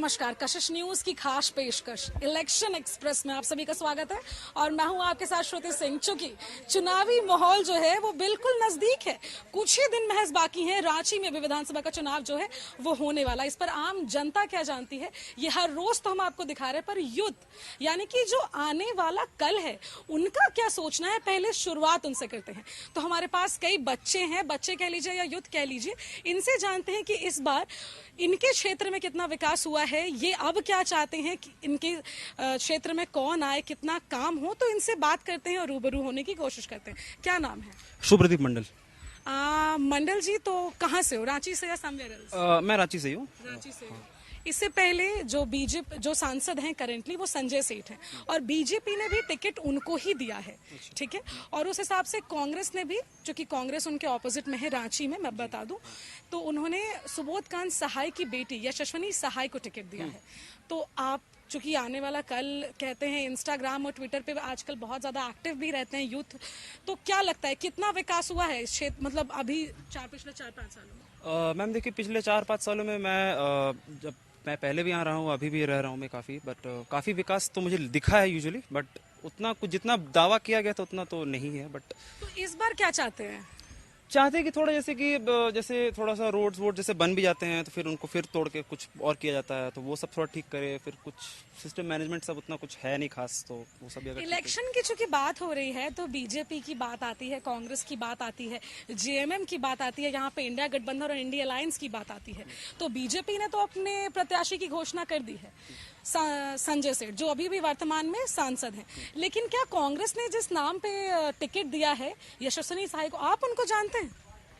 नमस्कार, कशिश न्यूज की खास पेशकश इलेक्शन एक्सप्रेस में आप सभी का स्वागत है और मैं हूं आपके साथ श्रुति सिंह। चूंकि चुनावी माहौल जो है वो बिल्कुल नजदीक है, कुछ ही दिन महज बाकी हैं। रांची में भी विधानसभा का चुनाव जो है वो होने वाला है। इस पर आम जनता क्या जानती है ये हर रोज तो हम आपको दिखा रहे हैं, पर युद्ध यानी कि जो आने वाला कल है उनका क्या सोचना है, पहले शुरुआत उनसे करते हैं। तो हमारे पास कई बच्चे हैं, बच्चे कह लीजिए या युद्ध कह लीजिए, इनसे जानते हैं कि इस बार इनके क्षेत्र में कितना विकास हुआ है, ये अब क्या चाहते हैं कि इनके क्षेत्र में कौन आए, कितना काम हो। तो इनसे बात करते हैं और रूबरू होने की कोशिश करते हैं। क्या नाम है? शुभप्रदीप मंडल। मंडल जी, तो कहाँ से हो, रांची से या समवेयर एल्स? मैं रांची से ही हूँ। रांची से हो। इससे पहले जो बीजेपी जो सांसद हैं करेंटली वो संजय सेठ हैं और बीजेपी ने भी टिकट उनको ही दिया है, ठीक है। और उस हिसाब से कांग्रेस ने भी, जो कि कांग्रेस उनके ऑपोजिट में है रांची में, मैं बता दूं, तो उन्होंने सुबोध कांत सहाय की बेटी यशस्विनी सहाय को टिकट दिया है। तो आप चूंकि आने वाला कल कहते हैं, इंस्टाग्राम और ट्विटर पे आजकल बहुत ज्यादा एक्टिव भी रहते हैं यूथ, तो क्या लगता है कितना विकास हुआ है इस क्षेत्र, मतलब अभी पिछले 4-5 सालों में? मैम देखिए, पिछले 4-5 सालों में जब मैं पहले भी यहाँ रहा हूँ, अभी भी रह रहा हूँ मैं काफ़ी, बट काफ़ी विकास तो मुझे दिखा है यूजुअली, बट उतना कुछ जितना दावा किया गया था उतना तो नहीं है। बट तो इस बार क्या चाहते हैं? चाहते हैं कि थोड़ा जैसे थोड़ा सा रोड्स वोड जैसे बन भी जाते हैं तो फिर उनको फिर तोड़ के कुछ और किया जाता है, तो वो सब थोड़ा ठीक करे। फिर कुछ सिस्टम मैनेजमेंट सब उतना कुछ है नहीं खास, तो वो सब अगर इलेक्शन की चूंकि बात हो रही है तो बीजेपी की बात आती है, कांग्रेस की बात आती है, जेएमएम की बात आती है, यहाँ पे इंडिया गठबंधन और इंडिया अलायंस की बात आती है। तो बीजेपी ने तो अपने प्रत्याशी की घोषणा कर दी है, संजय सेठ, जो अभी भी वर्तमान में सांसद हैं। लेकिन क्या कांग्रेस ने जिस नाम पे टिकट दिया है यशस्विनी सहाय को, आप उनको जानते हैं?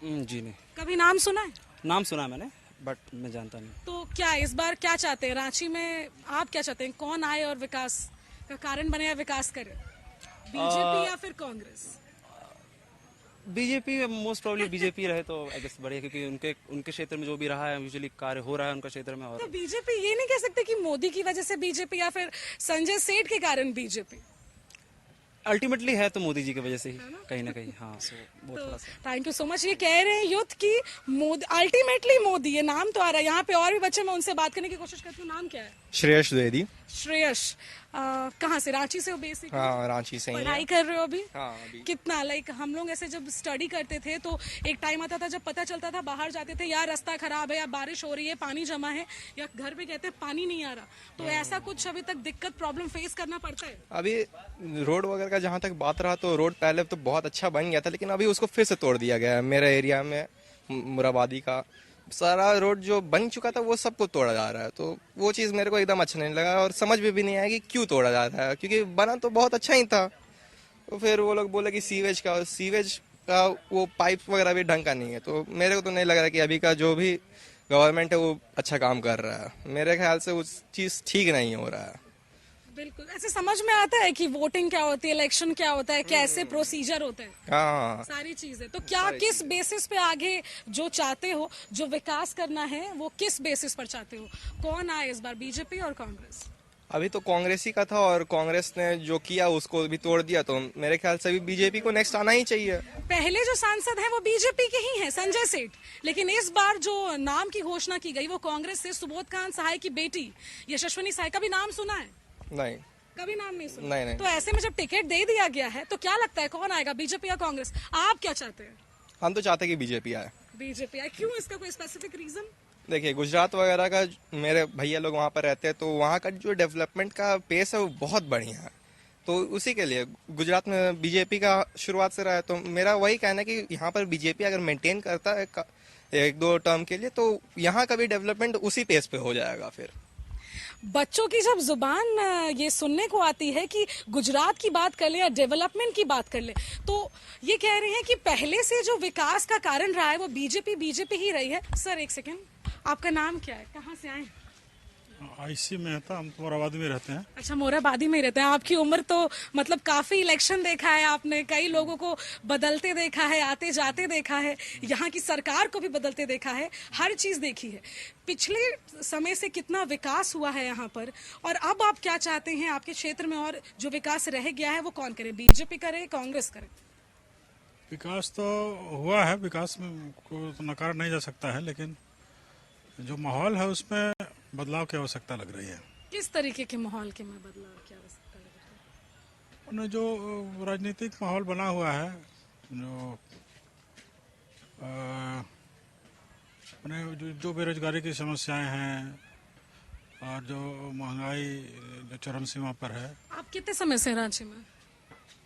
जी नहीं। कभी नाम सुना है? नाम सुना है मैंने, बट मैं जानता नहीं। तो क्या इस बार क्या चाहते हैं रांची में, आप क्या चाहते हैं, कौन आए और विकास का कारण बने या विकास करे, बीजेपी या फिर Congress? BJP, most probably BJP रहे तो आई गेस बढ़िया, क्योंकि उनके क्षेत्र में जो भी रहा है यूजुअली कार्य हो रहा है उनका क्षेत्र में। और तो बीजेपी ये नहीं कह सकते कि मोदी की वजह से बीजेपी या फिर संजय सेठ के कारण बीजेपी? अल्टीमेटली है तो मोदी जी की वजह से ही कहीं ना कहीं। हाँ, सो वो तो थोड़ा सा। Thank you so much. ये कह रहे हैं युद्ध की मोदी, अल्टीमेटली मोदी, ये नाम तो आ रहा है। यहाँ पे और भी बच्चे, मैं उनसे बात करने की कोशिश करती हूँ। नाम क्या है? श्रेयस द्विवेदी। श्रेयस, कहाँ से? रांची से हो बेसिकली? हाँ, रांची से ही है। पढ़ाई कर रहे हो अभी? हाँ, अभी। कितना, लाइक हम लोग ऐसे जब स्टडी करते थे तो एक टाइम आता था जब पता चलता था, बाहर जाते थे, यार रास्ता खराब है या बारिश हो रही है, पानी जमा है, या घर पे कहते हैं पानी नहीं आ रहा, तो ऐसा कुछ अभी तक दिक्कत प्रॉब्लम फेस करना पड़ता है? अभी रोड वगैरह का जहाँ तक बात रहा तो रोड पहले तो बहुत अच्छा बन गया था, लेकिन अभी उसको फिर से तोड़ दिया गया है। मेरे एरिया में मुराबादी का सारा रोड जो बन चुका था वो सबको तोड़ा जा रहा है, तो वो चीज़ मेरे को एकदम अच्छा नहीं लगा और समझ में भी नहीं आया कि क्यों तोड़ा जा रहा है, क्योंकि बना तो बहुत अच्छा ही था। तो फिर वो लोग बोले कि सीवेज का वो पाइप वगैरह भी ढंग का नहीं है, तो मेरे को तो नहीं लग रहा कि अभी का जो भी गवर्नमेंट है वो अच्छा काम कर रहा है। मेरे ख्याल से वो चीज़ ठीक नहीं हो रहा है। बिल्कुल, ऐसे समझ में आता है कि वोटिंग क्या होती है, इलेक्शन क्या होता है, कैसे प्रोसीजर होता है, हाँ, सारी चीजें। तो क्या किस बेसिस पे आगे जो चाहते हो, जो विकास करना है, वो किस बेसिस पर चाहते हो? कौन आए इस बार, बीजेपी और कांग्रेस? अभी तो कांग्रेस ही का था और कांग्रेस ने जो किया उसको भी तोड़ दिया, तो मेरे ख्याल से भी बीजेपी को नेक्स्ट आना ही चाहिए। पहले जो सांसद हैं वो बीजेपी के ही हैं, संजय सेठ, लेकिन इस बार जो नाम की घोषणा की गई वो कांग्रेस से सुबोध कांत सहाय की बेटी यशस्विनी सहाय। कभी नाम सुना है? नहीं, कभी नाम नहीं सुना? नहीं। तो ऐसे में जब टिकट दे दिया गया है तो क्या लगता है कौन आएगा, बीजेपी या कांग्रेस? आप क्या चाहते हैं? हम तो चाहते कि बीजेपी आए। बीजेपी आए, क्यों? इसका कोई स्पेसिफिक रीजन? देखिए, गुजरात वगैरह का मेरे भैया लोग वहाँ पर रहते हैं, तो वहाँ का जो डेवलपमेंट का पेस है वो बहुत बढ़िया है, तो उसी के लिए गुजरात में बीजेपी का शुरुआत से रहा है। तो मेरा वही कहना है कि यहाँ पर बीजेपी अगर मेंटेन करता है 1-2 टर्म के लिए, तो यहाँ का भी डेवलपमेंट उसी पेस पे हो जाएगा। फिर बच्चों की जब जुबान ये सुनने को आती है कि गुजरात की बात कर ले या डेवलपमेंट की बात कर ले, तो ये कह रहे हैं कि पहले से जो विकास का कारण रहा है वो बीजेपी ही रही है। सर एक सेकंड, आपका नाम क्या है, कहाँ से आए? आईसी मेहता, हम तो मोराबादी में रहते हैं। अच्छा, मोराबादी में रहते हैं। आपकी उम्र तो मतलब काफी इलेक्शन देखा है आपने, कई लोगों को बदलते देखा है, आते जाते देखा है, यहाँ की सरकार को भी बदलते देखा है, हर चीज देखी है। पिछले समय से कितना विकास हुआ है यहाँ पर, और अब आप क्या चाहते हैं आपके क्षेत्र में, और जो विकास रह गया है वो कौन करे, बीजेपी करे, कांग्रेस करे? विकास तो हुआ है, विकास में को तो नकारा नहीं जा सकता है, लेकिन जो माहौल है उसमें बदलाव की आवश्यकता लग रही है। किस तरीके के माहौल के में बदलाव की आवश्यकता लग रही है? उन्हें जो राजनीतिक माहौल बना हुआ है, जो जो बेरोजगारी की समस्याएं हैं और जो महंगाई जो चरम सीमा पर है। आप कितने समय से रांची में?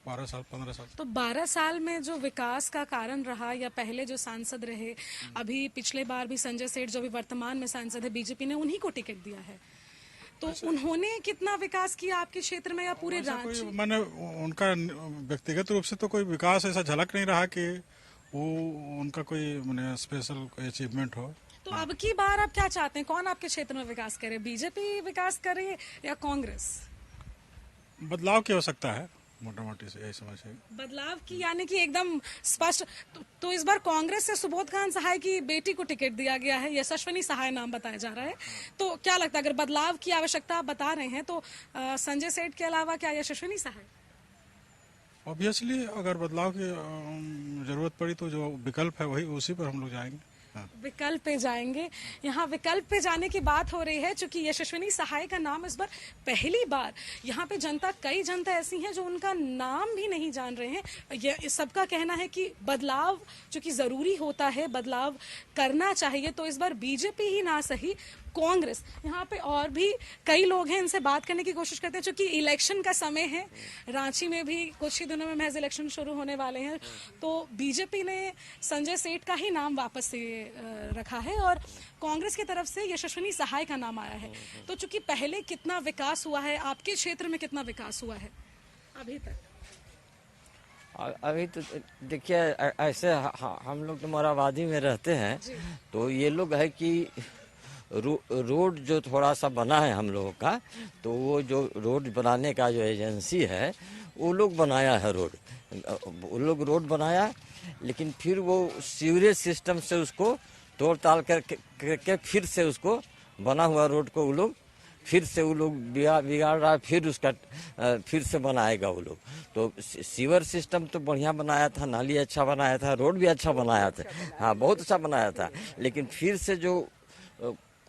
12 साल 15 साल। तो 12 साल में जो विकास का कारण रहा, या पहले जो सांसद रहे, अभी पिछले बार भी संजय सेठ जो भी वर्तमान में सांसद है, बीजेपी ने उन्हीं को टिकट दिया है, तो उन्होंने कितना विकास किया आपके क्षेत्र में या पूरे रांची? मैंने उनका व्यक्तिगत रूप से तो कोई विकास ऐसा झलक नहीं रहा कि वो उनका कोई मैंने स्पेशल कोई अचीवमेंट हो। तो अब की बार आप क्या चाहते हैं, कौन आपके क्षेत्र में विकास करे? बीजेपी विकास करे या कांग्रेस? बदलाव की आवश्यकता है, मोटा मोटी से यही समझ है। बदलाव की यानी कि एकदम स्पष्ट। तो इस बार कांग्रेस से सुबोध खान सहाय की बेटी को टिकट दिया गया है, यशस्विनी सहाय नाम बताया जा रहा है। तो क्या लगता है, अगर बदलाव की आवश्यकता आप बता रहे हैं, तो संजय सेठ के अलावा क्या यशस्विनी सहाय? ऑब्वियसली अगर बदलाव की जरूरत पड़ी तो जो विकल्प है वही, उसी पर हम लोग जाएंगे। हाँ। विकल्प पे जाएंगे। यहाँ विकल्प पे जाने की बात हो रही है, चूंकि यशस्विनी सहाय का नाम इस बार पहली बार यहाँ पे कई जनता ऐसी हैं जो उनका नाम भी नहीं जान रहे हैं। ये सबका कहना है कि बदलाव चूंकि जरूरी होता है, बदलाव करना चाहिए, तो इस बार बीजेपी ही ना सही कांग्रेस। यहाँ पे और भी कई लोग हैं, इनसे बात करने की कोशिश करते हैं। चूंकि इलेक्शन का समय है, रांची में भी कुछ ही दिनों में महज इलेक्शन शुरू होने वाले हैं, तो बीजेपी ने संजय सेठ का ही नाम वापस से रखा है और कांग्रेस की तरफ से यशस्विनी सहाय का नाम आया है। तो चूंकि पहले कितना विकास हुआ है, आपके क्षेत्र में कितना विकास हुआ है अभी तक? अभी तो देखिए, ऐसे हम लोग तो मोराबादी में रहते हैं, तो ये लोग है कि रोड जो थोड़ा सा बना है हम लोगों का, तो वो जो रोड बनाने का जो एजेंसी है वो लोग बनाया है रोड, वो लोग रोड बनाया, लेकिन फिर वो सीवरेज सिस्टम से उसको तोड़ ताल करके फिर से उसको बना हुआ रोड को वो लोग फिर से वो लोग बिगाड़ रहा है, फिर उसका फिर से बनाएगा वो लोग। तो सीवर सिस्टम तो बढ़िया बनाया था, नाली अच्छा बनाया था, रोड भी अच्छा बनाया था, हाँ बहुत अच्छा बनाया था, लेकिन फिर से जो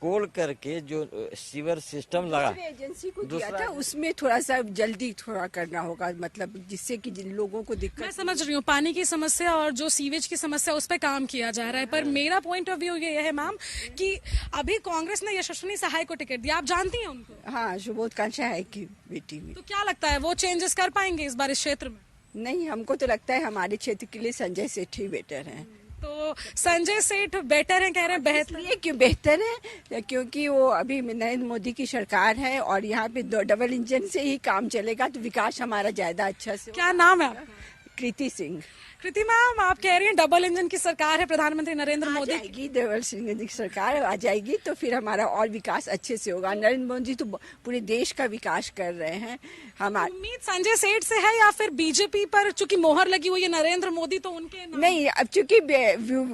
कोल करके जो सीवर सिस्टम लगा एजेंसी को दिया था, उसमें थोड़ा सा जल्दी थोड़ा करना होगा, मतलब जिससे कि जिन लोगों को दिक्कत। मैं समझ रही हूँ पानी की समस्या और जो सीवेज की समस्या, उस पर काम किया जा रहा है, पर मेरा पॉइंट ऑफ व्यू ये है मैम कि अभी कांग्रेस ने यशस्विनी सहाय को टिकट दिया, आप जानती हैं उनको? हाँ, सुबोध खान सहाय की बेटी हुई। तो क्या लगता है वो चेंजेस कर पाएंगे इस बार इस क्षेत्र में? नहीं, हमको तो लगता है हमारे क्षेत्र के लिए संजय सेठ ही बेटर है। तो संजय सेठ बेटर है, कह रहे हैं बेहतर। ये क्यों बेहतर है? क्योंकि वो अभी नरेंद्र मोदी की सरकार है और यहाँ पे डबल इंजन से ही काम चलेगा, तो विकास हमारा ज्यादा अच्छा से। क्या नाम है आपका? कृति सिंह। कृति मैम, आप कह रही हैं डबल इंजन की सरकार है, प्रधानमंत्री नरेंद्र मोदी आएगी, डबल इंजन की सरकार आ जाएगी तो फिर हमारा और विकास अच्छे से होगा। नरेंद्र मोदी तो पूरे देश का विकास कर रहे हैं। हमारी उम्मीद संजय सेठ से है या फिर बीजेपी पर चूंकि मोहर लगी हुई है नरेंद्र मोदी, तो उनके नहीं, अब चूंकि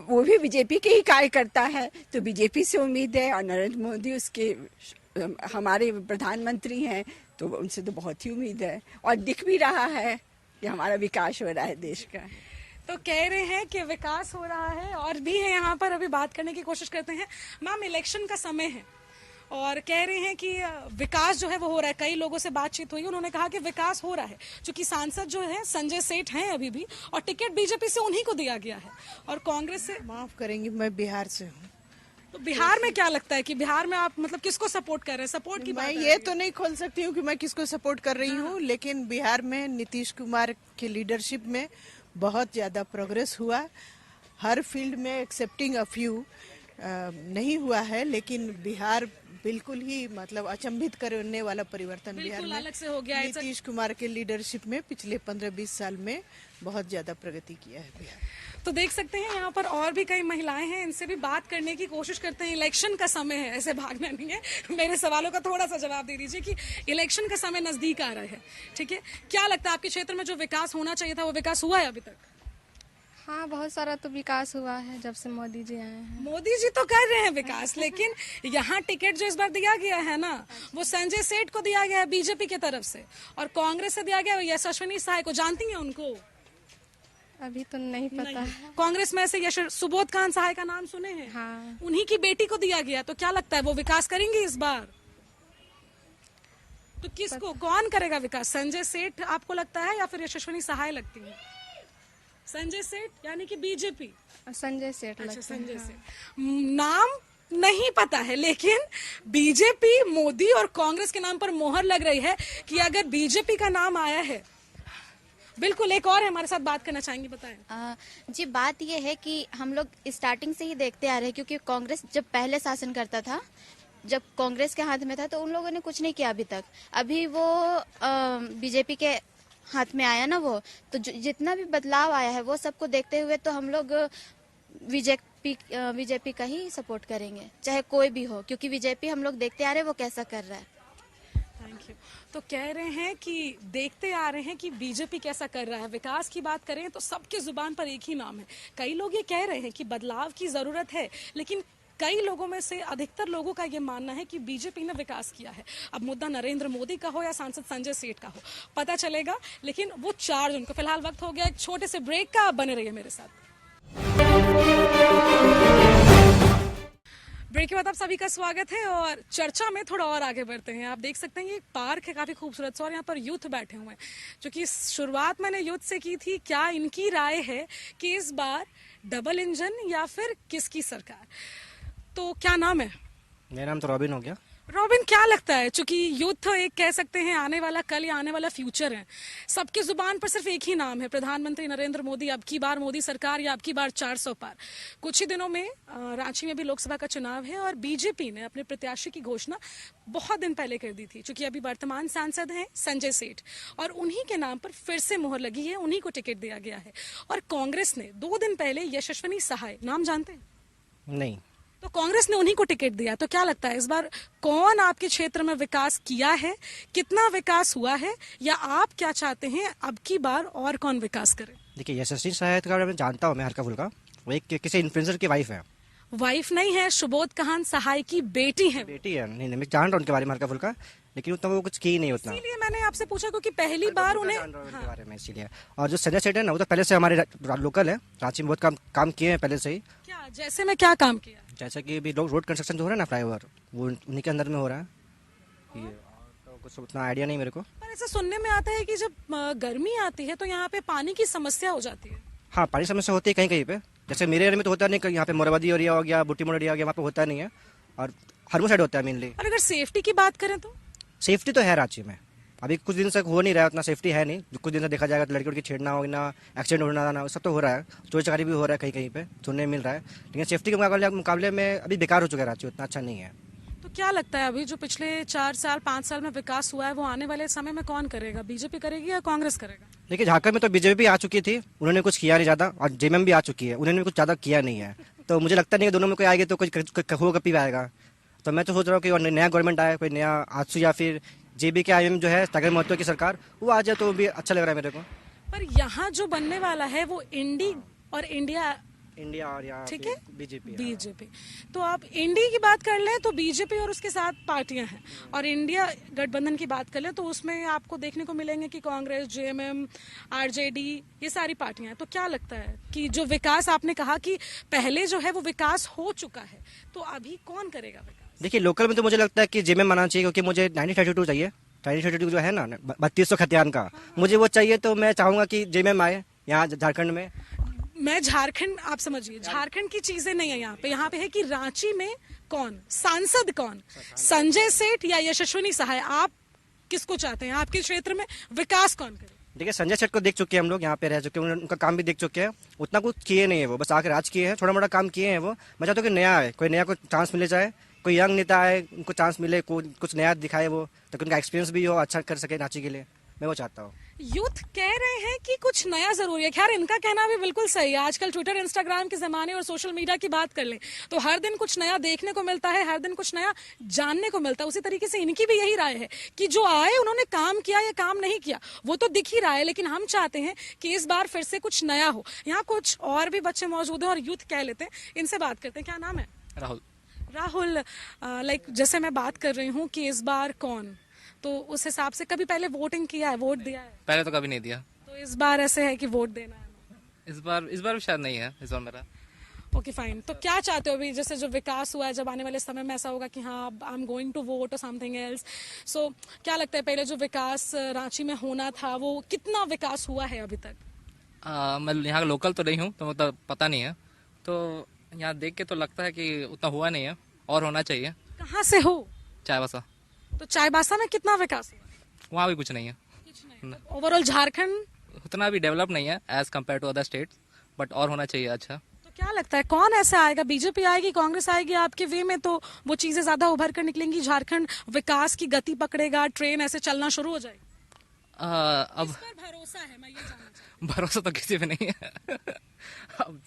वो भी बीजेपी के ही कार्यकर्ता है, तो बीजेपी से उम्मीद है, और नरेंद्र मोदी उसके हमारे प्रधानमंत्री हैं, तो उनसे तो बहुत ही उम्मीद है, और दिख भी रहा है कि हमारा विकास हो रहा है देश का। तो कह रहे हैं कि विकास हो रहा है, और भी है यहाँ पर, अभी बात करने की कोशिश करते हैं। मैम, इलेक्शन का समय है और कह रहे हैं कि विकास जो है वो हो रहा है। कई लोगों से बातचीत हुई, उन्होंने कहा कि विकास हो रहा है, क्योंकि सांसद जो है संजय सेठ हैं अभी भी, और टिकट बीजेपी से उन्हीं को दिया गया है और कांग्रेस से। माफ करेंगे, मैं बिहार से हूँ। तो बिहार में क्या लगता है कि बिहार में आप मतलब किसको सपोर्ट कर रहे हैं? सपोर्ट की मैं बात ये तो नहीं खोल सकती हूँ कि मैं किसको सपोर्ट कर रही हूँ, लेकिन बिहार में नीतीश कुमार की लीडरशिप में बहुत ज़्यादा प्रोग्रेस हुआ। हर फील्ड में एक्सेप्टिंग अ फ्यू नहीं हुआ है, लेकिन बिहार बिल्कुल ही मतलब अचंभित करने वाला परिवर्तन बिहार में अलग से हो गया है। नीतीश कुमार के लीडरशिप में पिछले 15-20 साल में बहुत ज्यादा प्रगति किया है बिहार। तो देख सकते हैं यहाँ पर और भी कई महिलाएं हैं, इनसे भी बात करने की कोशिश करते हैं। इलेक्शन का समय है, ऐसे भागना नहीं है। मेरे सवालों का थोड़ा सा जवाब दे दीजिए कि इलेक्शन का समय नजदीक आ रहा है, ठीक है, क्या लगता है आपके क्षेत्र में जो विकास होना चाहिए था वो विकास हुआ है अभी तक? हाँ, बहुत सारा तो विकास हुआ है जब से मोदी जी आए हैं। मोदी जी तो कर रहे हैं विकास, लेकिन यहाँ टिकट जो इस बार दिया गया है ना, वो संजय सेठ को दिया गया है बीजेपी की तरफ से, और कांग्रेस से दिया गया है यशस्विनी सहाय को। जानती हैं उनको? अभी तो नहीं पता है। कांग्रेस में से यश सुबोध खान सहाय का नाम सुने हैं? हाँ। उन्हीं की बेटी को दिया गया, तो क्या लगता है वो विकास करेंगे इस बार? तो किसको, कौन करेगा विकास? संजय सेठ आपको लगता है या फिर यशस्विनी सहाय लगती है? संजय सेठ यानी कि बीजेपी। संजय सेठ अच्छा, लगता है। संजय सेठ। नाम नहीं पता है, लेकिन बीजेपी, मोदी और कांग्रेस के नाम पर मोहर लग रही है कि अगर बीजेपी का नाम आया है। बिल्कुल, एक और है हमारे साथ बात करना चाहेंगे, बताएं। जी, बात यह है कि हम लोग स्टार्टिंग से ही देखते आ रहे हैं, क्योंकि कांग्रेस जब पहले शासन करता था, जब कांग्रेस के हाथ में था, तो उन लोगों ने कुछ नहीं किया अभी तक। अभी वो बीजेपी के हाथ में आया ना, वो तो जितना भी बदलाव आया है वो सबको देखते हुए तो हम लोग बीजेपी का ही सपोर्ट करेंगे, चाहे कोई भी हो, क्योंकि बीजेपी हम लोग देखते आ रहे हैं वो कैसा कर रहा है। Thank you. तो कह रहे हैं कि देखते आ रहे हैं कि बीजेपी कैसा कर रहा है। विकास की बात करें तो सबके जुबान पर एक ही नाम है। कई लोग ये कह रहे हैं कि बदलाव की जरूरत है, लेकिन कई लोगों में से अधिकतर लोगों का ये मानना है कि बीजेपी ने विकास किया है। अब मुद्दा नरेंद्र मोदी का हो या सांसद संजय सेठ का हो, पता चलेगा। लेकिन वो चार्ज उनको, फिलहाल वक्त हो गया एक छोटे से ब्रेक का। बने रहिए मेरे साथ। ब्रेक के बाद आप सभी का स्वागत है और चर्चा में थोड़ा और आगे बढ़ते हैं। आप देख सकते हैं ये एक पार्क है, काफी खूबसूरत सा, और यहाँ पर यूथ बैठे हुए हैं। जो कि शुरुआत मैंने यूथ से की थी, क्या इनकी राय है कि इस बार डबल इंजन या फिर किसकी सरकार। तो क्या नाम है? मेरा नाम तो रॉबिन हो गया। रॉबिन, क्या लगता है, चूंकि यूथ तो एक कह सकते हैं आने वाला कल या आने वाला फ्यूचर है, सबकी जुबान पर सिर्फ एक ही नाम है, प्रधानमंत्री नरेंद्र मोदी, अब की बार मोदी सरकार या अब की बार 400 पार। कुछ ही दिनों में रांची में भी लोकसभा का चुनाव है और बीजेपी ने अपने प्रत्याशी की घोषणा बहुत दिन पहले कर दी थी। चूंकि अभी वर्तमान सांसद हैं संजय सेठ, और उन्हीं के नाम पर फिर से मोहर लगी है, उन्हीं को टिकट दिया गया है। और कांग्रेस ने 2 दिन पहले यशस्विनी सहाय, नाम जानते हैं? नहीं। तो कांग्रेस ने उन्हीं को टिकट दिया। तो क्या लगता है इस बार कौन आपके क्षेत्र में विकास किया है, कितना विकास हुआ है, या आप क्या चाहते हैं अब की बार और कौन विकास करे? देखिए, यशस्वी सहाय का मैं जानता हूँ, मैं हल्का फुल्का, वो एक किसी इन्फ्लुएंसर की वाइफ है। वाइफ नहीं है, सुबोध खान सहाय की बेटी है। बेटी है। नहीं, मैं जान रहा हूँ उनके बारे में हल्का फुल्का, लेकिन उतना वो कुछ की नहीं उतना। इसीलिए मैंने आपसे पूछा, क्योंकि पहली बार उन्हें उनके बारे में, इसीलिए। और जो संजय सेठ है ना, वो तो पहले से हमारे लोकल है, रांची में बहुत काम किए हैं पहले से ही। क्या, जैसे में क्या काम किया? जैसा कि अभी रोड कंस्ट्रक्शन जो हो रहा है ना, फ्लाईओवर, वो उन्हीं के अंदर में हो रहा है। ये तो कुछ उतना आइडिया नहीं मेरे को। पर ऐसा सुनने में आता है कि जब गर्मी आती है तो यहाँ पे पानी की समस्या हो जाती है। हाँ, पानी समस्या होती है कहीं कहीं पे, जैसे मेरे एरिया में तो होता नहीं, यहाँ पे मोराबादी एरिया हो गया, बुट्टी मोड़ एरिया हो गया, वहाँ पे होता नहीं है, और हरमू साइड होता है मेनली। और अगर सेफ्टी की बात करें तो सेफ्टी तो है रांची में, अभी कुछ दिन से हो नहीं रहा है, उतना सेफ्टी है नहीं। कुछ दिन से देखा जाएगा तो लड़की उड़की छेड़ना हो ना, एक्सीडेंट होना ना, सब तो हो रहा है, चोरी चकारी भी हो रहा है कहीं कहीं पे, सुनने मिल रहा है। लेकिन सेफ्टी के मुकाबले में अभी बेकार हो चुका है रांची, उतना अच्छा नहीं है। तो क्या लगता है अभी जो पिछले 4 साल 5 साल में विकास हुआ है, वो आने वाले समय में कौन करेगा? बीजेपी करेगी या कांग्रेस करेगा? देखिए, झारखंड में तो बीजेपी आ चुकी थी, उन्होंने कुछ किया नहीं ज्यादा, और जेएमएम भी आ चुकी है, उन्होंने कुछ ज्यादा किया नहीं है। तो मुझे लगता नहीं है दोनों में कोई आएगी तो कुछ हो कभी आएगा। तो मैं तो सोच रहा हूँ कि नया गवर्नमेंट आए, कोई नया आजसू या फिर जेबी के आईएम जो है सागर महतो की सरकार, वो आ जाए तो भी अच्छा लग रहा है मेरे को। पर यहाँ जो बनने वाला है वो इंडी और इंडिया और यहाँ ठीक है, बीजेपी। तो आप इंडी की बात कर लें तो बीजेपी और उसके साथ पार्टियां हैं, और इंडिया गठबंधन की बात कर लें तो उसमें आपको देखने को मिलेंगे कि कांग्रेस, जेएमएम, आरजेडी, ये सारी पार्टियां हैं। तो क्या लगता है कि जो विकास आपने कहा कि पहले जो है वो विकास हो चुका है, तो अभी कौन करेगा विकास? देखिए, लोकल में तो मुझे लगता है कि जेएमएम आना चाहिए, क्योंकि मुझे 1932 चाहिए, 1932 जो है ना 3200 खतियान का, मुझे वो चाहिए। तो मैं चाहूंगा कि जेएमएम आए यहाँ झारखंड में। मैं झारखंड, आप समझिए, झारखंड की चीजें नहीं है यहाँ पे है कि रांची में कौन सांसद, कौन संजय सेठ या यशस्विनी सहाय, आप किसको चाहते हैं? आपके क्षेत्र में विकास कौन करे? देखिए, संजय सेठ को देख चुके हैं हम लोग, यहाँ पे रह चुके हैं, उनका काम भी देख चुके हैं, उतना कुछ किए नहीं है वो, बस आके राज किए हैं, छोटा मोटा काम किए हैं वो। मैं चाहता हूँ कि नया है, कोई नया को चांस मिले जाए, कोई यंग नेता आए, उनको चांस मिले, कुछ नया दिखाए वो, ताकि उनका एक्सपीरियंस भी हो, अच्छा कर सके रांची के लिए, मैं वो चाहता हूँ। यूथ कह रहे हैं कि कुछ नया जरूरी है। खैर, इनका कहना भी बिल्कुल सही है। आजकल ट्विटर, इंस्टाग्राम के जमाने और सोशल मीडिया की बात कर लें तो हर दिन कुछ नया देखने को मिलता है, हर दिन कुछ नया जानने को मिलता है। उसी तरीके से इनकी भी यही राय है कि जो आए उन्होंने काम किया या काम नहीं किया वो तो दिख ही रहा है, लेकिन हम चाहते हैं कि इस बार फिर से कुछ नया हो। यहाँ कुछ और भी बच्चे मौजूद हैं और यूथ कह लेते हैं, इनसे बात करते हैं। क्या नाम है? राहुल, लाइक जैसे मैं बात कर रही हूँ कि इस बार कौन, तो उस हिसाब से कभी पहले वोटिंग किया है, वोट दिया है? पहले तो कभी नहीं दिया। तो इस बार ऐसे है कि वोट देना है? इस बार भी शायद नहीं है, इस बार मेरा। ओके फाइन, तो क्या चाहते हो अभी, जैसे जो विकास हुआ है, जब आने वाले समय में ऐसा होगा कि हाँ I am going to vote और समथिंग एल्स, सो क्या लगता है पहले जो विकास रांची में होना था वो कितना विकास हुआ है अभी तक? मैं यहाँ का लोकल तो नहीं हूँ, तो मतलब पता नहीं है, तो यहाँ देख के तो लगता है कि उतना हुआ नहीं है और होना चाहिए। कहाँ से हो? चाईबासा। तो चाईबासा में कितना विकास हुआ? वहाँ भी कुछ नहीं है, ओवरऑल झारखंड उतना भी डेवलप नहीं है as compare to other states, but और होना चाहिए। अच्छा, तो क्या लगता है कौन ऐसा आएगा, बीजेपी आएगी, कांग्रेस आएगी आपके वे में, तो वो चीजें ज्यादा उभर कर निकलेंगी, झारखंड विकास की गति पकड़ेगा, ट्रेन ऐसे चलना शुरू हो जाएगी? अब इस पर भरोसा है, मैं ये जानना चाहती हूँ। भरोसा तो किसी पे नहीं है। अब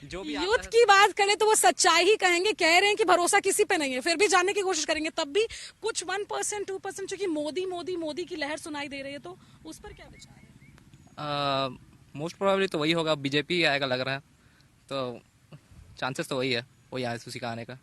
जो भी यूथ की बात करें तो वो सच्चाई ही कहेंगे, कह रहे हैं कि भरोसा किसी पे नहीं है, फिर भी जानने की कोशिश करेंगे, तब भी कुछ 1% 2% क्योंकि मोदी मोदी मोदी की लहर सुनाई दे रही है, तो उस पर क्या विचार है? मोस्ट प्रोबेबली तो वही होगा, बीजेपी आएगा लग रहा है, तो चांसेस तो वही है, वही आए उसी का आने का।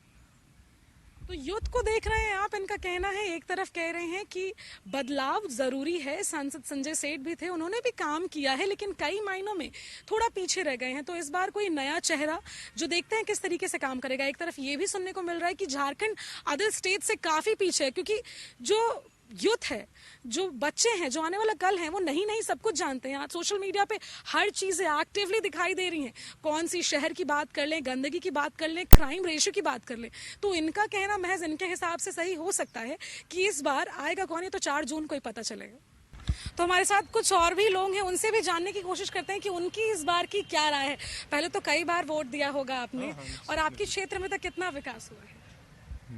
तो यूथ को देख रहे हैं आप, इनका कहना है, एक तरफ कह रहे हैं कि बदलाव जरूरी है, सांसद संजय सेठ भी थे, उन्होंने भी काम किया है, लेकिन कई मायनों में थोड़ा पीछे रह गए हैं, तो इस बार कोई नया चेहरा जो देखते हैं किस तरीके से काम करेगा। एक तरफ ये भी सुनने को मिल रहा है कि झारखंड अदर स्टेट से काफी पीछे है, क्योंकि जो यूथ है, जो बच्चे हैं, जो आने वाला कल है, वो नहीं सब कुछ जानते हैं। आज सोशल मीडिया पे हर चीजें एक्टिवली दिखाई दे रही हैं, कौन सी शहर की बात कर लें, गंदगी की बात कर लें, क्राइम रेशियो की बात कर लें, तो इनका कहना महज इनके हिसाब से सही हो सकता है कि इस बार आएगा कौन है तो 4 जून को ही पता चलेगा। तो हमारे साथ कुछ और भी लोग हैं, उनसे भी जानने की कोशिश करते हैं कि उनकी इस बार की क्या राय है। पहले तो कई बार वोट दिया होगा आपने, और आपके क्षेत्र में तक कितना विकास हुआ है?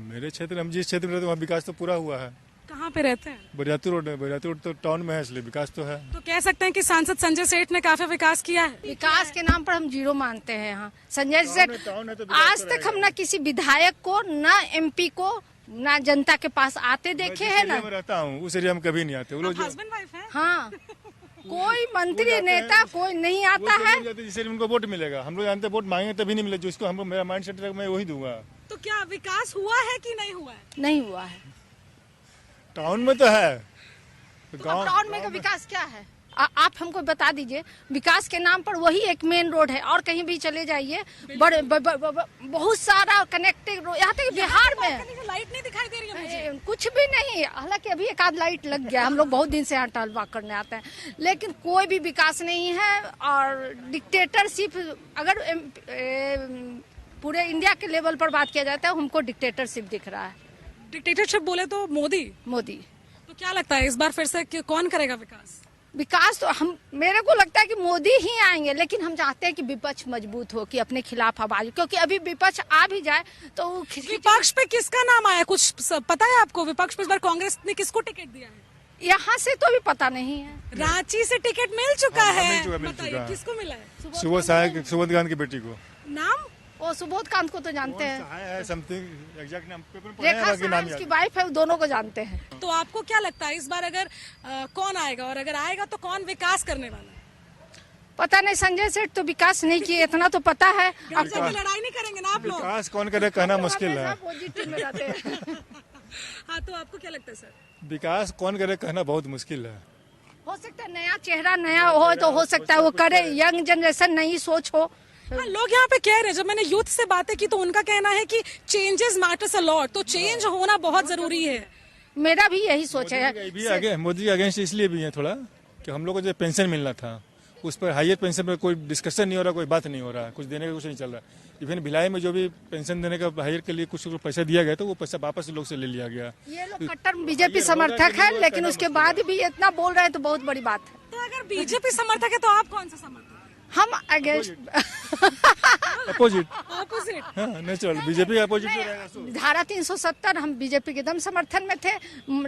मेरे क्षेत्र, हम जिस क्षेत्र में रहते हैं वहाँ विकास तो पूरा हुआ है। कहाँ पे रहते हैं? बरियातू रोड है, बरियातू रोड तो टाउन में है, इसलिए विकास तो है। तो कह सकते हैं कि सांसद संजय सेठ ने काफी विकास किया है। विकास के नाम पर हम जीरो मानते हैं यहाँ। संजय सेठ आज तक हम न किसी विधायक को, न एमपी को, न जनता के पास आते देखे हैं। ना मैं रहता हूँ उस एरिया में कभी नहीं आते वो लोग। हस्बैंड वाइफ है? हाँ, कोई मंत्री नेता कोई नहीं आता है। जिससे उनको वोट मिलेगा, हम लोग जानते हैं वोट मांगेंगे तभी नहीं मिले, जिसको हमको मेरा माइंड सेट मैं वही दूंगा। तो क्या विकास हुआ है कि नहीं हुआ है? नहीं हुआ है। टाउन में तो है, तो टाउन में का विकास क्या है? आप हमको बता दीजिए। विकास के नाम पर वही एक मेन रोड है, और कहीं भी चले जाइए बड़े बहुत सारा कनेक्टेड रोड। यहाँ तक बिहार में लाइट नहीं दिखाई दे रही है मुझे। कुछ भी नहीं, हालांकि अभी एक आध लाइट लग गया, हम लोग बहुत दिन से यहाँ टहलवाक करने आते हैं, लेकिन कोई भी विकास नहीं है। और डिक्टेटरशिप, अगर पूरे इंडिया के लेवल पर बात किया जाता है, हमको डिक्टेटरशिप दिख रहा है। डिक्टेटरशिप बोले तो मोदी। तो क्या लगता है इस बार फिर से कौन करेगा विकास? विकास तो मेरे को लगता है कि मोदी ही आएंगे, लेकिन हम चाहते हैं कि विपक्ष मजबूत हो, कि अपने खिलाफ आवाज, क्योंकि अभी विपक्ष आ भी जाए तो विपक्ष पे किसका नाम आया, कुछ पता है आपको? विपक्ष पे इस बार कांग्रेस ने किसको टिकट दिया है? यहाँ से तो भी पता नहीं है। रांची से टिकट मिल चुका है, मिल चुका है। किसको मिला है? सुबोध गांधी की बेटी को। नाम? वो सुबोध कांत को तो जानते हैं, समथिंग एग्जैक्ट नाम पेपर में रेखा सहाय उसकी वाइफ है, दोनों को जानते हैं। तो आपको क्या लगता है इस बार अगर कौन आएगा, और अगर आएगा तो कौन विकास करने वाला है? पता नहीं, संजय सेठ तो विकास नहीं किए, इतना तो पता है। अब लड़ाई नहीं करेंगे ना आप लोग? विकास कौन करे कहना मुश्किल है। पॉजिटिव में रहते हैं। हाँ, तो आपको क्या लगता है सर? विकास कौन करे कहना बहुत मुश्किल है। हो सकता है नया चेहरा नया हो तो हो सकता है वो करे, यंग जनरेशन नई सोच हो। हाँ, लोग यहाँ पे कह रहे हैं, जब मैंने यूथ से बातें की तो उनका कहना है कि चेंजेस मैटर्स अ लॉट, तो चेंज होना बहुत जरूरी है। मेरा भी यही सोच है। मोदी के अगेंस्ट इसलिए भी है थोड़ा कि हम लोग को जो पेंशन मिलना था, उस पर हाईयर पेंशन पर कोई डिस्कशन नहीं हो रहा, कोई बात नहीं हो रहा, कुछ देने का कुछ नहीं चल रहा। इवन भिलाई में जो भी पेंशन देने का हायर के लिए कुछ पैसा दिया गया, तो वो पैसा वापस लोग से ले लिया गया। ये लोग कट्टर बीजेपी समर्थक है, लेकिन उसके बाद भी इतना बोल रहे हैं तो बहुत बड़ी बात है। तो अगर बीजेपी समर्थक है तो आप कौन सा समर्थक? हम against, opposite. Opposite? Natural BJP opposite. धारा 370 हम बीजेपी के एकदम समर्थन में थे,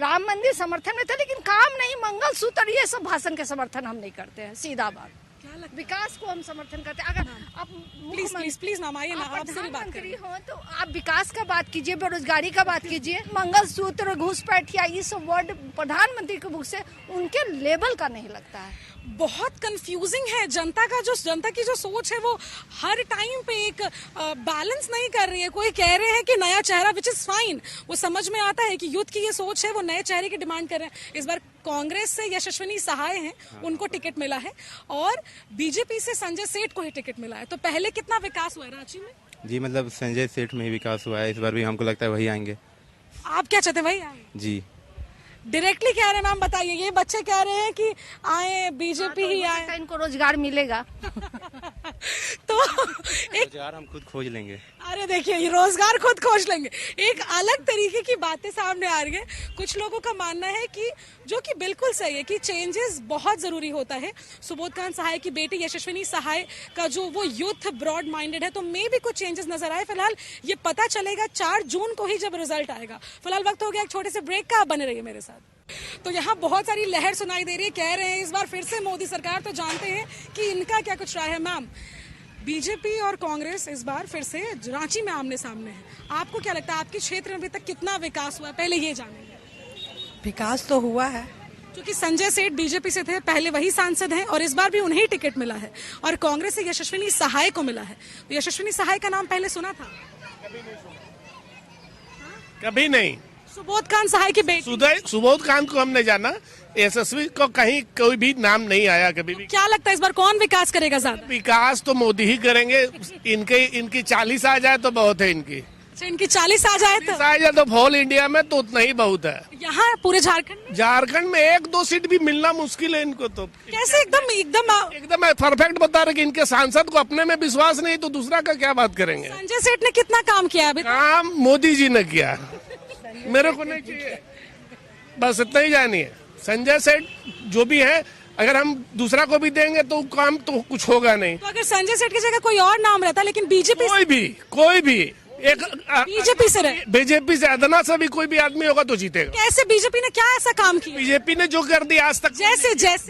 राम मंदिर समर्थन में थे, लेकिन काम नहीं, मंगलसूत्र ये सब भाषण के समर्थन हम नहीं करते हैं। सीधा बात, विकास को हम समर्थन करते हैं। अगर आप प्लीज नाम आइए ना, आपसे भी बात करें। हो तो आप विकास का बात कीजिए, बेरोजगारी का बात कीजिए। मंगलसूत्र, घूसपैठिया, ये सब वर्ड प्रधानमंत्री के मुख से उनके लेवल का नहीं लगता है। बहुत कंफ्यूजिंग है। जनता की जो सोच है वो हर टाइम पे एक बैलेंस नहीं कर रही है। कोई कह रहे हैं कि नया चेहरा, विच इज फाइन, वो समझ में आता है कि यूथ की ये सोच है, वो नए चेहरे की डिमांड कर रहे हैं। इस बार कांग्रेस से यशस्विनी सहाय हैं, उनको टिकट मिला है, और बीजेपी से संजय सेठ को ही टिकट मिला है। तो पहले कितना विकास हुआ है रांची में? जी मतलब संजय सेठ में ही विकास हुआ है, इस बार भी हमको लगता है वही आएंगे। आप क्या चाहते हैं वही आए? जी डायरेक्टली कह रहे हैं मैम, बताइए। ये बच्चे कह रहे हैं कि आए बीजेपी ही आए। इनको रोजगार मिलेगा। तो एक रोजगार हम खुद खोज लेंगे। अरे देखिए, ये रोजगार खुद खोज लेंगे, एक अलग तरीके की बातें सामने आ रही है। कुछ लोगों का मानना है कि जो कि बिल्कुल सही है कि चेंजेस बहुत जरूरी होता है। सुबोधकांत सहाय की बेटी यशस्विनी सहाय का जो वो यूथ ब्रॉड माइंडेड है, तो मे भी कुछ चेंजेस नजर आए। फिलहाल ये पता चलेगा 4 जून को ही जब रिजल्ट आएगा। फिलहाल वक्त हो गया एक छोटे से ब्रेक का, बने रहिए मेरे साथ। तो यहाँ बहुत सारी लहर सुनाई दे रही है, कह रहे हैं इस बार फिर से मोदी सरकार। तो जानते हैं कि इनका क्या कुछ राय है। मैम, बीजेपी और कांग्रेस इस बार फिर से रांची में आमने सामने है। आपको क्या लगता है आपके क्षेत्र में अभी तक कितना विकास हुआ है? पहले ये जानेंगे। विकास तो हुआ है, क्योंकि संजय सेठ बीजेपी से थे, पहले वही सांसद हैं, और इस बार भी उन्हें टिकट मिला है, और कांग्रेस से यशस्विनी सहाय को मिला है। तो यशस्विनी सहाय का नाम पहले सुना था? कभी नहीं। सुबोधकांत सहाय की बेटी। सुबोधकांत को हमने जाना, यशस्वी को कहीं कोई भी नाम नहीं आया कभी भी। क्या लगता है इस बार कौन विकास करेगा ज्यादा? विकास तो मोदी ही करेंगे। इनकी 40 आ जाए तो बहुत है। इनकी अच्छा, इनकी 40 आ जाए तो होल इंडिया में तो उतना ही बहुत है। यहाँ पूरे झारखंड में 1-2 सीट भी मिलना मुश्किल है इनको। तो कैसे? एकदम परफेक्ट बता रहे कि इनके सांसद को अपने में विश्वास नहीं, तो दूसरा का क्या बात करेंगे। संजय सेठ ने कितना काम किया अभी? काम मोदी जी ने किया, मेरे को नहीं चाहिए। बस इतना ही जानिए, संजय सेठ जो भी है, अगर हम दूसरा को भी देंगे तो काम तो कुछ होगा नहीं। तो अगर संजय सेठ की जगह कोई और नाम रहता, लेकिन बीजेपी कोई भी एक बीजेपी से अदना से भी कोई भी आदमी होगा तो जीतेगा। कैसे? बीजेपी ने क्या ऐसा काम किया? बीजेपी ने जो कर दिया आज तक,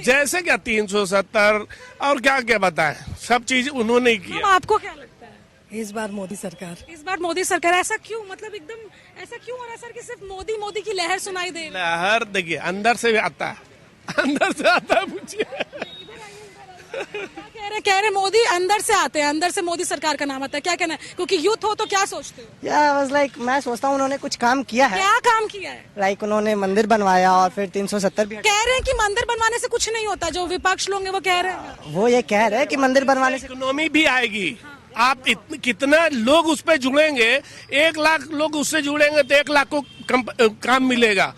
जैसे क्या 370 और क्या क्या बताएं, सब चीज उन्होंने ही किया। आपको क्या लगता है? इस बार मोदी सरकार। इस बार मोदी सरकार। ऐसा क्यों? मतलब एकदम ऐसा क्यों हो रहा है सर कि सिर्फ मोदी मोदी की लहर सुनाई दे? लहर देखिए अंदर से आता है, अंदर से आता है। पूछिए कह रहे मोदी अंदर से आते हैं, अंदर से मोदी सरकार का नाम आता है। क्या कहना है? क्योंकि यूथ हो तो क्या सोचते हो? मैं सोचता हूँ उन्होंने कुछ काम किया है। क्या काम किया है? लाइक उन्होंने मंदिर बनवाया, और फिर 370 भी। कह रहे हैं कि मंदिर बनवाने से कुछ नहीं होता, जो विपक्ष लोग हैं वो कह रहे हैं। वो ये कह रहे हैं कि मंदिर बनवाने से इकोनॉमी भी आएगी। आप कितना लोग उस पे जुड़ेंगे, 1 लाख लोग उससे जुड़ेंगे तो 1 लाख को काम मिलेगा।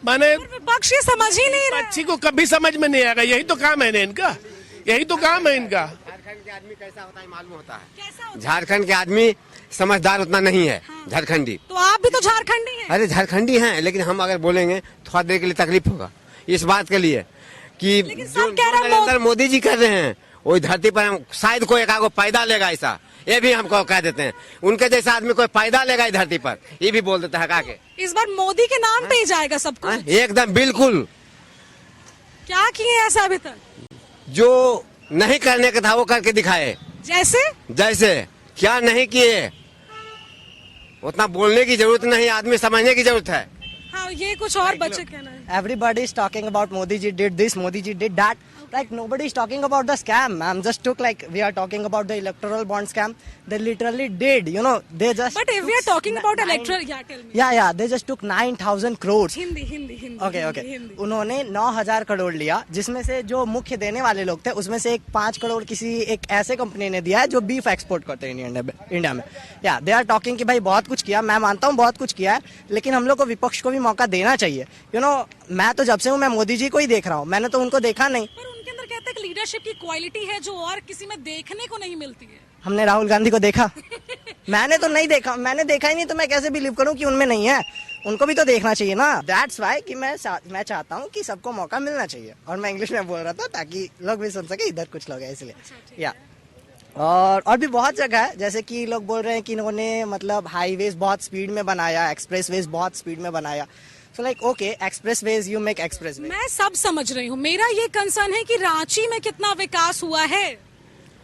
माने विपक्ष ये समझ ही नहीं रहा। अच्छी को कभी समझ में नहीं आएगा। यही तो काम है इनका, यही तो काम है इनका। झारखंड के आदमी कैसा होता है मालूम होता है। झारखंड के आदमी समझदार उतना नहीं है। झारखंडी। तो आप भी तो झारखंडी हैं। अरे झारखंडी हैं, लेकिन हम अगर बोलेंगे थोड़ा देर के लिए तकलीफ होगा इस बात के लिए कि जो नरेंद्र मोदी जी कर रहे हैं, वही धरती पर हम शायद कोई एक आगो पैदा लेगा, ऐसा ये भी हमको कह देते हैं। उनके जैसा आदमी कोई पैदा लेगा इस धरती पर, ये भी बोल देता है का के। इस बार मोदी के नाम पे ही जाएगा सब कुछ। एकदम बिल्कुल। क्या किए ऐसा अभी तक? जो नहीं करने का था वो करके दिखाए। जैसे क्या नहीं किए, उतना बोलने की जरूरत नहीं, आदमी समझने की जरूरत है। हाँ, ये कुछ और बच्चे कहना है। Everybody is talking about Modi ji did this, Modi ji did that. Like nobody is talking about the scam. I'm just took like we are talking about the electoral bond scam. They literally did, you know. They just. But if we are talking about electoral, yeah, tell me. Yeah. They just took 9,000 crores. Hindi. Okay. उन्होंने 9,000 करोड़ लिया, जिसमें से जो मुख्य देने वाले लोग थे, उसमें से 5 करोड़ किसी एक ऐसे कंपनी ने दिया है जो बीफ एक्सपोर्ट करते हैं इंडिया में। या दे आर टॉकिंग कि भाई बहुत कुछ किया। मैं मानता हूँ बहुत कुछ किया है, लेकिन हम लोग को विपक्ष को भी मौका देना चाहिए। You know, मैं तो जब से हूँ मैं मोदी जी को ही देख रहा हूँ, मैंने तो उनको देखा नहीं। पर उनके अंदर कहते हैं कि लीडरशिप की क्वालिटी है जो और किसी में देखने को नहीं मिलती है। हमने राहुल गांधी को देखा? मैंने तो नहीं देखा, मैंने देखा ही नहीं, तो मैं कैसे बिलीव करूं कि उनमें नहीं है? उनको भी तो देखना चाहिए ना। दैट्स वाई कि मैं चाहता हूँ कि सबको मौका मिलना चाहिए। और मैं इंग्लिश में बोल रहा था ताकि लोग भी सुन सके, इधर कुछ लोग हैं इसलिए। या और भी बहुत जगह है, जैसे कि लोग बोल रहे हैं कि इन्होंने मतलब हाईवेज बहुत स्पीड में बनाया, एक्सप्रेसवेज बहुत स्पीड में बनाया। So like okay, expressways you make expressways. मैं सब समझ रही हूँ, मेरा ये कंसर्न है कि रांची में कितना विकास हुआ है।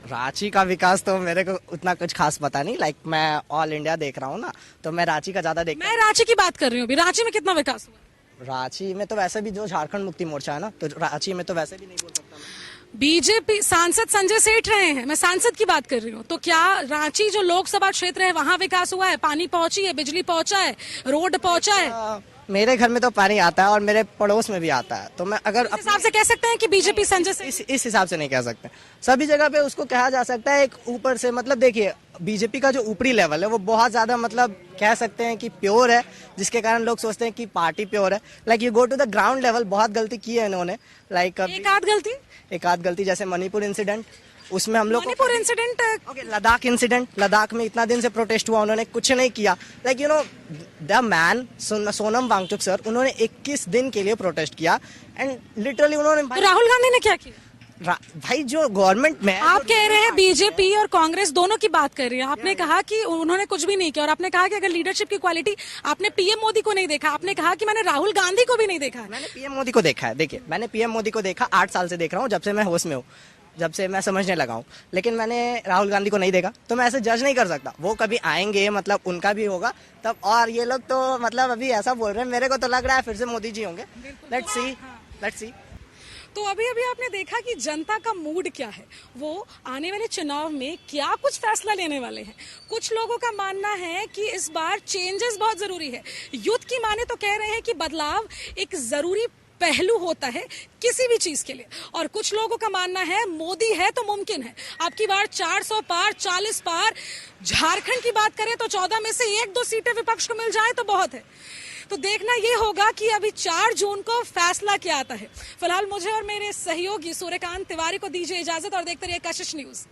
रांची का विकास तो मेरे को उतना कुछ खास पता नहीं। लाइक मैं ऑल इंडिया देख रहा हूँ ना, तो मैं रांची का ज्यादा देख। मैं रांची की बात कर रही हूँ अभी। रांची में कितना विकास हुआ? रांची में तो वैसे भी जो झारखंड मुक्ति मोर्चा है ना, तो रांची में तो वैसे भी नहीं बोल सकता मैं। बीजेपी सांसद संजय सेठ रहे हैं, मैं सांसद की बात कर रही हूँ, तो क्या रांची जो लोकसभा क्षेत्र है वहाँ विकास हुआ है? पानी पहुंची है, बिजली पहुंचा है, रोड पहुंचा है? मेरे घर में तो पानी आता है और मेरे पड़ोस में भी आता है, तो मैं अगर इस हिसाब से कह सकते हैं कि बीजेपी संजय सेठ इस हिसाब से नहीं कह सकते। सभी जगह पे उसको कहा जा सकता है एक ऊपर से, मतलब देखिए बीजेपी का जो ऊपरी लेवल है वो बहुत ज्यादा, मतलब कह सकते हैं कि प्योर है, जिसके कारण लोग सोचते हैं कि पार्टी प्योर है। Like you go to the ground level, बहुत गलती की है इन्होंने। लाइक एक आध गलती जैसे मणिपुर इंसिडेंट, उसमें हम लोग Manipur incident, okay, Ladakh incident, Ladakh में इतना दिन से प्रोटेस्ट हुआ, उन्होंने कुछ नहीं किया। Like you know the man Sonam Wangchuk sir, उन्होंने 21 दिन के लिए प्रोटेस्ट किया एंड लिटरली उन्होंने तो राहुल गांधी ने क्या किया? भाई जो गवर्नमेंट में आप कह रहे हैं बीजेपी और कांग्रेस दोनों की बात कर रही है, आपने कहा कि उन्होंने कुछ भी नहीं किया, और आपने कहा कि अगर लीडरशिप की क्वालिटी, आपने पीएम मोदी को नहीं देखा, आपने कहा कि मैंने राहुल गांधी को भी नहीं देखा। मैंने पीएम मोदी को देखा है। देखिए मैंने पीएम मोदी को देखा, 8 साल से देख रहा हूँ, जब से मैं होश में हूँ, जब से मैं समझने लगा हूँ, लेकिन मैंने राहुल गांधी को नहीं देखा, तो मैं ऐसे जज नहीं कर सकता। वो कभी आएंगे, मतलब उनका भी होगा तब, और ये लोग तो मतलब अभी ऐसा बोल रहे हैं, मेरे को तो लग रहा है फिर से मोदी जी होंगे। Let's see. तो अभी अभी आपने देखा कि जनता का मूड क्या है, वो आने वाले चुनाव में क्या कुछ फैसला लेने वाले हैं। कुछ लोगों का मानना है कि इस बार चेंजेस बहुत जरूरी है। युद्ध की माने तो कह रहे हैं कि बदलाव एक जरूरी पहलू होता है किसी भी चीज के लिए, और कुछ लोगों का मानना है मोदी है तो मुमकिन है। अब की बार 400 पार, 40 पार। झारखंड की बात करें तो 14 में से 1-2 सीटें विपक्ष को मिल जाए तो बहुत है। तो देखना ये होगा कि अभी 4 जून को फैसला क्या आता है। फिलहाल मुझे और मेरे सहयोगी सूर्यकांत तिवारी को दीजिए इजाजत, और देखते रहिए कशिश न्यूज।